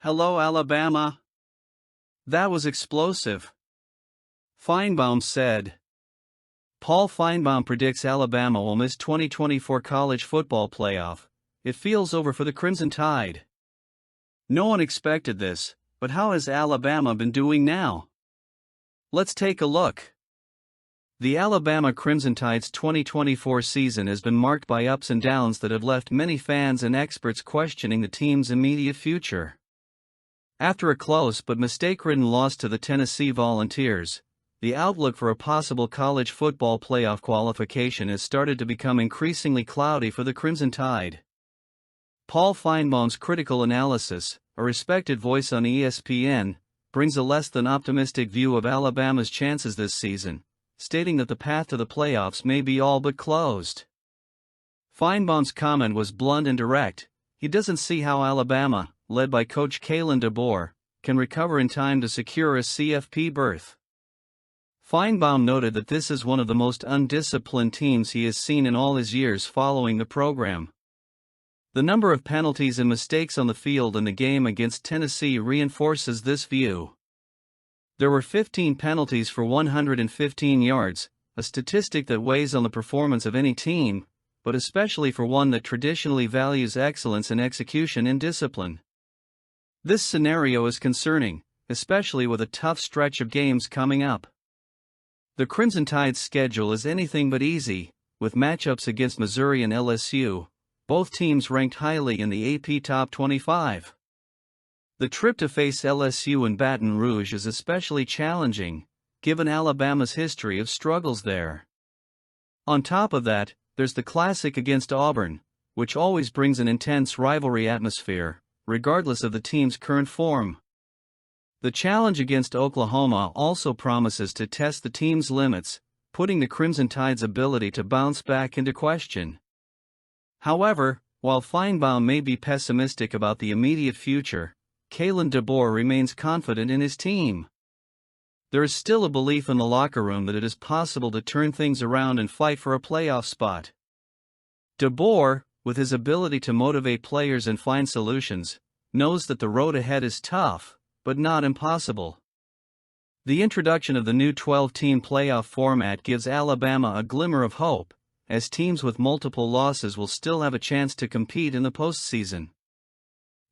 Hello, Alabama. That was explosive, Finebaum said. Paul Finebaum predicts Alabama will miss 2024 college football playoff. It feels over for the Crimson Tide. No one expected this, but how has Alabama been doing now? Let's take a look. The Alabama Crimson Tide's 2024 season has been marked by ups and downs that have left many fans and experts questioning the team's immediate future. After a close but mistake-ridden loss to the Tennessee Volunteers, the outlook for a possible college football playoff qualification has started to become increasingly cloudy for the Crimson Tide. Paul Finebaum's critical analysis, a respected voice on ESPN, brings a less than optimistic view of Alabama's chances this season, stating that the path to the playoffs may be all but closed. Finebaum's comment was blunt and direct. He doesn't see how Alabama, led by coach Jaylen Melrose, can recover in time to secure a CFP berth. Finebaum noted that this is one of the most undisciplined teams he has seen in all his years following the program. The number of penalties and mistakes on the field in the game against Tennessee reinforces this view. There were 15 penalties for 115 yards, a statistic that weighs on the performance of any team, but especially for one that traditionally values excellence in execution and discipline. This scenario is concerning, especially with a tough stretch of games coming up. The Crimson Tide's schedule is anything but easy, with matchups against Missouri and LSU, both teams ranked highly in the AP Top 25. The trip to face LSU in Baton Rouge is especially challenging, given Alabama's history of struggles there. On top of that, there's the Classic against Auburn, which always brings an intense rivalry atmosphere, regardless of the team's current form. The challenge against Oklahoma also promises to test the team's limits, putting the Crimson Tide's ability to bounce back into question. However, while Finebaum may be pessimistic about the immediate future, Jaylen Dabo remains confident in his team. There is still a belief in the locker room that it is possible to turn things around and fight for a playoff spot. Dabo, with his ability to motivate players and find solutions, knows that the road ahead is tough, but not impossible. The introduction of the new 12-team playoff format gives Alabama a glimmer of hope, as teams with multiple losses will still have a chance to compete in the postseason.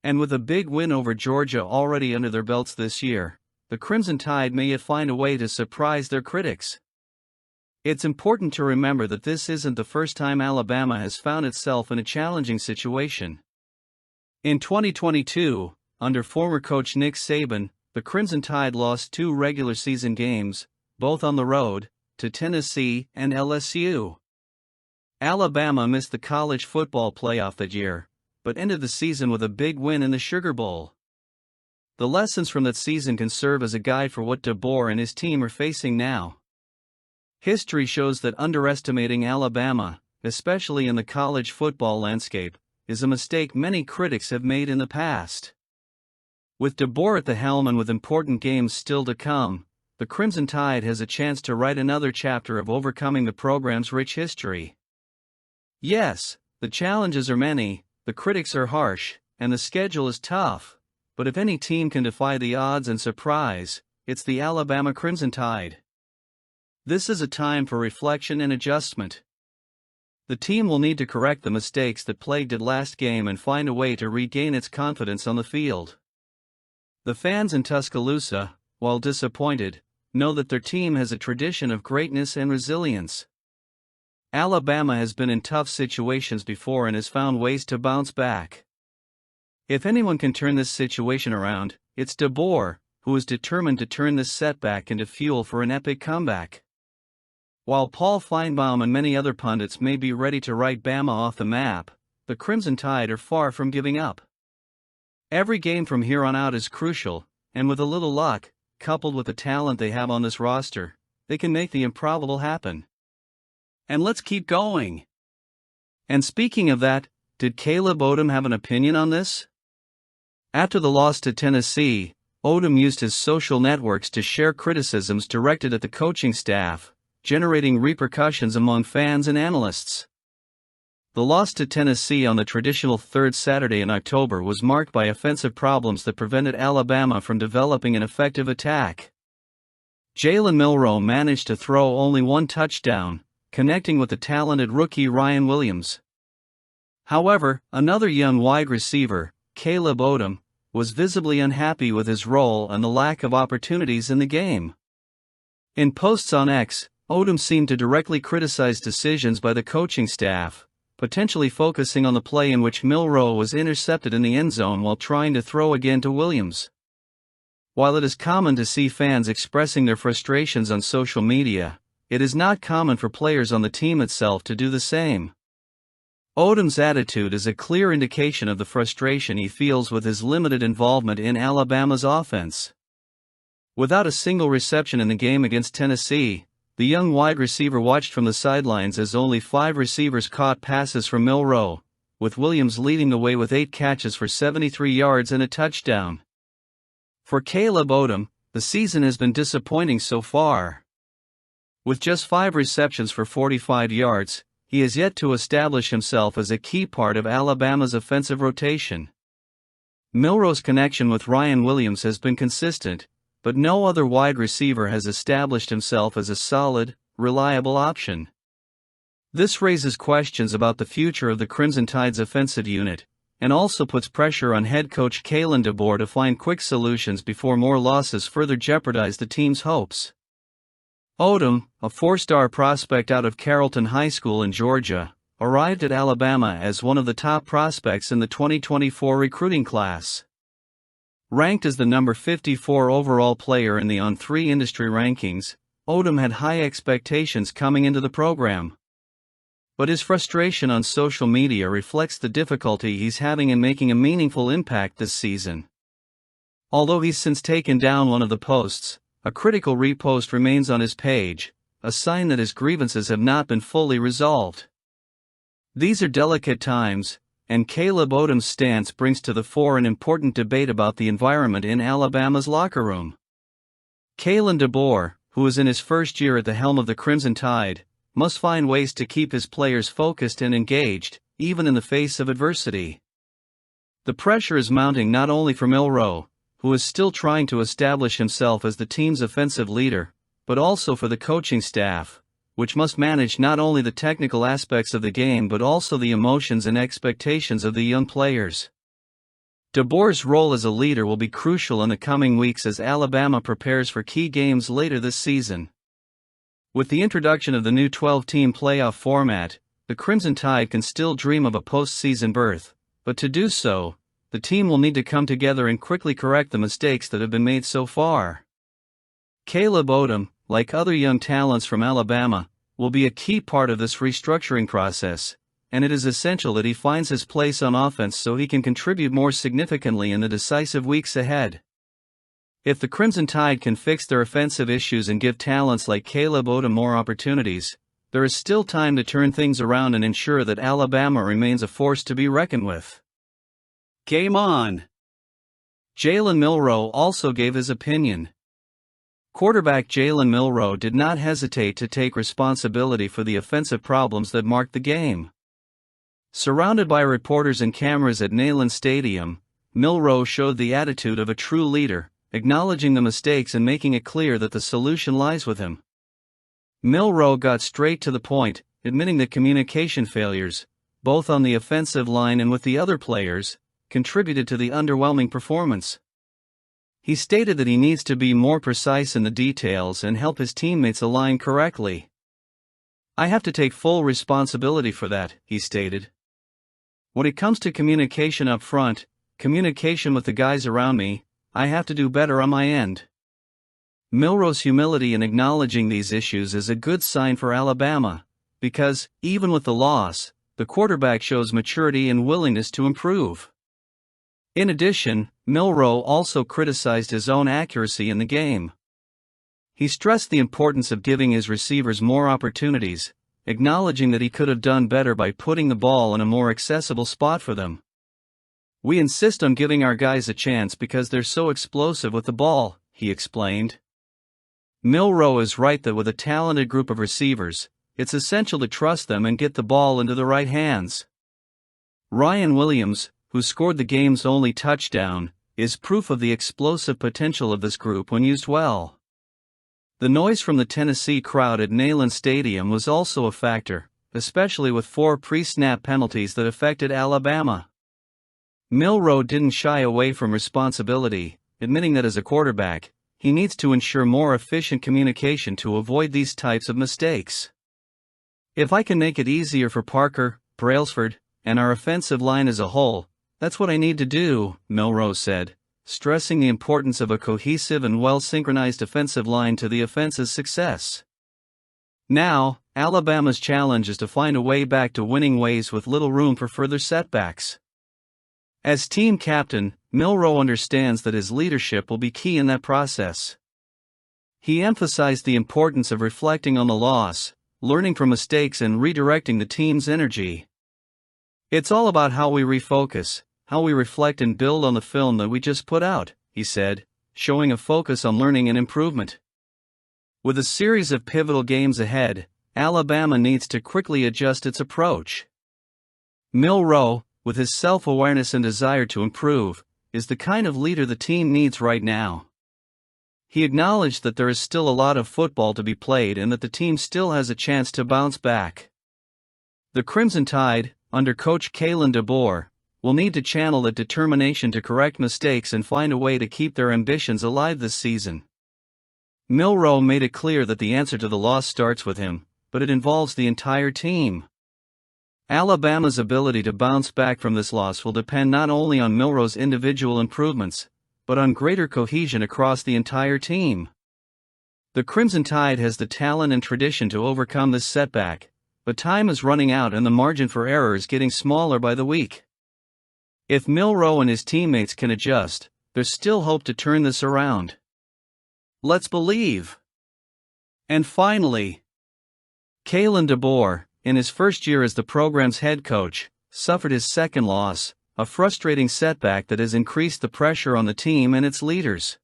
And with a big win over Georgia already under their belts this year, the Crimson Tide may yet find a way to surprise their critics. It's important to remember that this isn't the first time Alabama has found itself in a challenging situation. In 2022, under former coach Nick Saban, the Crimson Tide lost 2 regular season games, both on the road, to Tennessee and LSU. Alabama missed the college football playoff that year, but ended the season with a big win in the Sugar Bowl. The lessons from that season can serve as a guide for what Dabo and his team are facing now. History shows that underestimating Alabama, especially in the college football landscape, is a mistake many critics have made in the past. With Dabo at the helm and with important games still to come, the Crimson Tide has a chance to write another chapter of overcoming the program's rich history. Yes, the challenges are many, the critics are harsh, and the schedule is tough, but if any team can defy the odds and surprise, it's the Alabama Crimson Tide. This is a time for reflection and adjustment. The team will need to correct the mistakes that plagued it last game and find a way to regain its confidence on the field. The fans in Tuscaloosa, while disappointed, know that their team has a tradition of greatness and resilience. Alabama has been in tough situations before and has found ways to bounce back. If anyone can turn this situation around, it's Dabo, who is determined to turn this setback into fuel for an epic comeback. While Paul Finebaum and many other pundits may be ready to write Bama off the map, the Crimson Tide are far from giving up. Every game from here on out is crucial, and with a little luck, coupled with the talent they have on this roster, they can make the improbable happen. And let's keep going. And speaking of that, did Odum have an opinion on this? After the loss to Tennessee, Odum used his social networks to share criticisms directed at the coaching staff, generating repercussions among fans and analysts. The loss to Tennessee on the traditional third Saturday in October was marked by offensive problems that prevented Alabama from developing an effective attack. Jaylen Melrose managed to throw only one touchdown, connecting with the talented rookie Ryan Williams. However, another young wide receiver, Caleb Odum, was visibly unhappy with his role and the lack of opportunities in the game. In posts on X, Odum seemed to directly criticize decisions by the coaching staff, potentially focusing on the play in which Melrose was intercepted in the end zone while trying to throw again to Williams. While it is common to see fans expressing their frustrations on social media, it is not common for players on the team itself to do the same. Odum's attitude is a clear indication of the frustration he feels with his limited involvement in Alabama's offense. Without a single reception in the game against Tennessee, the young wide receiver watched from the sidelines as only 5 receivers caught passes from Melrose, with Williams leading the way with 8 catches for 73 yards and a touchdown. For Caleb Odum, the season has been disappointing so far. With just 5 receptions for 45 yards, he has yet to establish himself as a key part of Alabama's offensive rotation. Melrose's connection with Ryan Williams has been consistent, but no other wide receiver has established himself as a solid, reliable option. This raises questions about the future of the Crimson Tide's offensive unit, and also puts pressure on head coach Dabo to find quick solutions before more losses further jeopardize the team's hopes. Odum, a 4-star prospect out of Carrollton High School in Georgia, arrived at Alabama as one of the top prospects in the 2024 recruiting class. Ranked as the number 54 overall player in the On3 industry rankings, Odum had high expectations coming into the program. But his frustration on social media reflects the difficulty he's having in making a meaningful impact this season. Although he's since taken down one of the posts, a critical repost remains on his page, a sign that his grievances have not been fully resolved. These are delicate times, and Caleb Odum's stance brings to the fore an important debate about the environment in Alabama's locker room. Kalen DeBoer, who is in his first year at the helm of the Crimson Tide, must find ways to keep his players focused and engaged, even in the face of adversity. The pressure is mounting not only for Melrose, who is still trying to establish himself as the team's offensive leader, but also for the coaching staff, which must manage not only the technical aspects of the game but also the emotions and expectations of the young players. DeBoer's role as a leader will be crucial in the coming weeks as Alabama prepares for key games later this season. With the introduction of the new 12-team playoff format, the Crimson Tide can still dream of a postseason berth, but to do so, the team will need to come together and quickly correct the mistakes that have been made so far. Caleb Odum, like other young talents from Alabama, will be a key part of this restructuring process, and it is essential that he finds his place on offense so he can contribute more significantly in the decisive weeks ahead. If the Crimson Tide can fix their offensive issues and give talents like Caleb Odum more opportunities, there is still time to turn things around and ensure that Alabama remains a force to be reckoned with. Game on! Jaylen Melrose also gave his opinion. Quarterback Jaylen Melrose did not hesitate to take responsibility for the offensive problems that marked the game. Surrounded by reporters and cameras at Neyland Stadium, Melrose showed the attitude of a true leader, acknowledging the mistakes and making it clear that the solution lies with him. Melrose got straight to the point, admitting that communication failures, both on the offensive line and with the other players, contributed to the underwhelming performance. He stated that he needs to be more precise in the details and help his teammates align correctly. "I have to take full responsibility for that," he stated. "When it comes to communication up front, communication with the guys around me, I have to do better on my end." Melrose's humility in acknowledging these issues is a good sign for Alabama, because, even with the loss, the quarterback shows maturity and willingness to improve. In addition, Melrose also criticized his own accuracy in the game. He stressed the importance of giving his receivers more opportunities, acknowledging that he could have done better by putting the ball in a more accessible spot for them. "We insist on giving our guys a chance because they're so explosive with the ball," he explained. Melrose is right that with a talented group of receivers, it's essential to trust them and get the ball into the right hands. Ryan Williams, who scored the game's only touchdown, is proof of the explosive potential of this group when used well. The noise from the Tennessee crowd at Neyland Stadium was also a factor, especially with 4 pre-snap penalties that affected Alabama. Melrose didn't shy away from responsibility, admitting that as a quarterback, he needs to ensure more efficient communication to avoid these types of mistakes. "If I can make it easier for Parker, Brailsford, and our offensive line as a whole, that's what I need to do," Melrose said, stressing the importance of a cohesive and well-synchronized offensive line to the offense's success. Now, Alabama's challenge is to find a way back to winning ways with little room for further setbacks. As team captain, Melrose understands that his leadership will be key in that process. He emphasized the importance of reflecting on the loss, learning from mistakes and redirecting the team's energy. "It's all about how we refocus, how we reflect and build on the film that we just put out," he said, showing a focus on learning and improvement. With a series of pivotal games ahead, Alabama needs to quickly adjust its approach. Melrose, with his self-awareness and desire to improve, is the kind of leader the team needs right now. He acknowledged that there is still a lot of football to be played and that the team still has a chance to bounce back. The Crimson Tide, under coach Jaylen Dabo, will need to channel that determination to correct mistakes and find a way to keep their ambitions alive this season. Melrose made it clear that the answer to the loss starts with him, but it involves the entire team. Alabama's ability to bounce back from this loss will depend not only on Melrose's individual improvements, but on greater cohesion across the entire team. The Crimson Tide has the talent and tradition to overcome this setback, but time is running out and the margin for error is getting smaller by the week. If Melrose and his teammates can adjust, there's still hope to turn this around. Let's believe. And finally, Jaylen Melrose, in his first year as the program's head coach, suffered his second loss, a frustrating setback that has increased the pressure on the team and its leaders.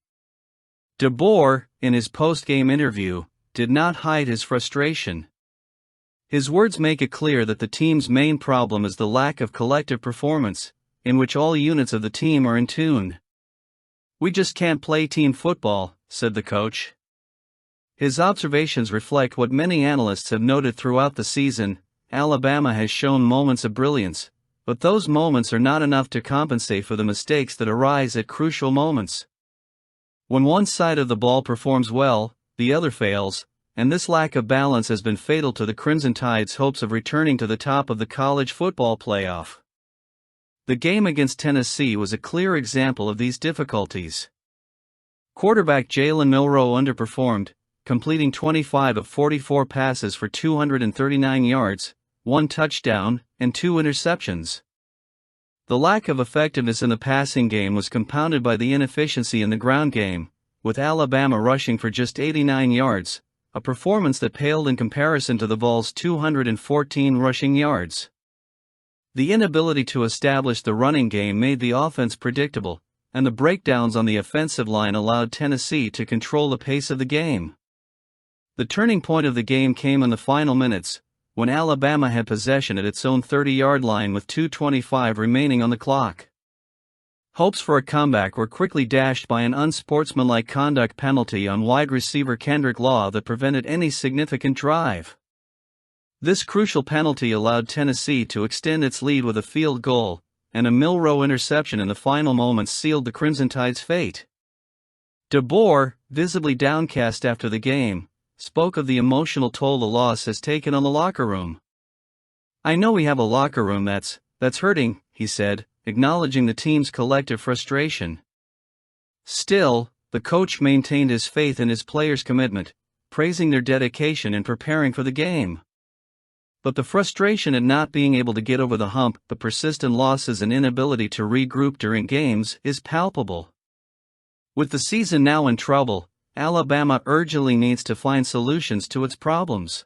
Dabo, in his post-game interview, did not hide his frustration. His words make it clear that the team's main problem is the lack of collective performance, in which all units of the team are in tune. "We just can't play team football," said the coach. His observations reflect what many analysts have noted throughout the season. Alabama has shown moments of brilliance, but those moments are not enough to compensate for the mistakes that arise at crucial moments. When one side of the ball performs well, the other fails, and this lack of balance has been fatal to the Crimson Tide's hopes of returning to the top of the college football playoff. The game against Tennessee was a clear example of these difficulties. Quarterback Jaylen Melrose underperformed, completing 25 of 44 passes for 239 yards, 1 touchdown, and 2 interceptions. The lack of effectiveness in the passing game was compounded by the inefficiency in the ground game, with Alabama rushing for just 89 yards, a performance that paled in comparison to the Vols' 214 rushing yards. The inability to establish the running game made the offense predictable, and the breakdowns on the offensive line allowed Tennessee to control the pace of the game. The turning point of the game came in the final minutes, when Alabama had possession at its own 30-yard line with 2:25 remaining on the clock. Hopes for a comeback were quickly dashed by an unsportsmanlike conduct penalty on wide receiver Kendrick Law that prevented any significant drive. This crucial penalty allowed Tennessee to extend its lead with a field goal, and a Melrose interception in the final moments sealed the Crimson Tide's fate. Dabo, visibly downcast after the game, spoke of the emotional toll the loss has taken on the locker room. "I know we have a locker room that's hurting," he said, acknowledging the team's collective frustration. Still, the coach maintained his faith in his players' commitment, praising their dedication in preparing for the game. But the frustration at not being able to get over the hump, the persistent losses and inability to regroup during games, is palpable. With the season now in trouble, Alabama urgently needs to find solutions to its problems.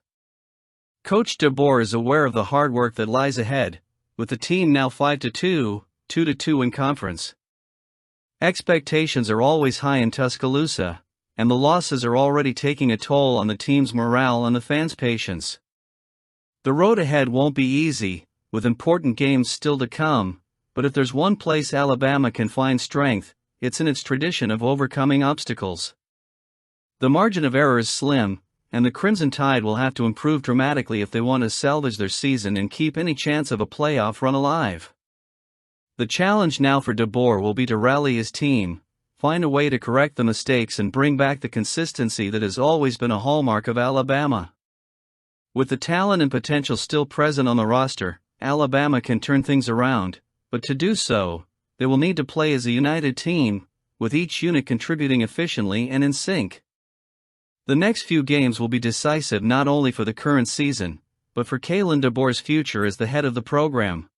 Coach Dabo is aware of the hard work that lies ahead, with the team now 5-2, 2-2 in conference. Expectations are always high in Tuscaloosa, and the losses are already taking a toll on the team's morale and the fans' patience. The road ahead won't be easy, with important games still to come, but if there's one place Alabama can find strength, it's in its tradition of overcoming obstacles. The margin of error is slim, and the Crimson Tide will have to improve dramatically if they want to salvage their season and keep any chance of a playoff run alive. The challenge now for Dabo will be to rally his team, find a way to correct the mistakes and bring back the consistency that has always been a hallmark of Alabama. With the talent and potential still present on the roster, Alabama can turn things around, but to do so, they will need to play as a united team, with each unit contributing efficiently and in sync. The next few games will be decisive not only for the current season, but for Kalen DeBoer's future as the head of the program.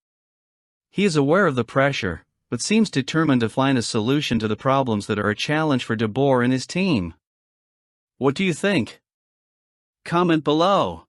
He is aware of the pressure, but seems determined to find a solution to the problems that are a challenge for DeBoer and his team. What do you think? Comment below.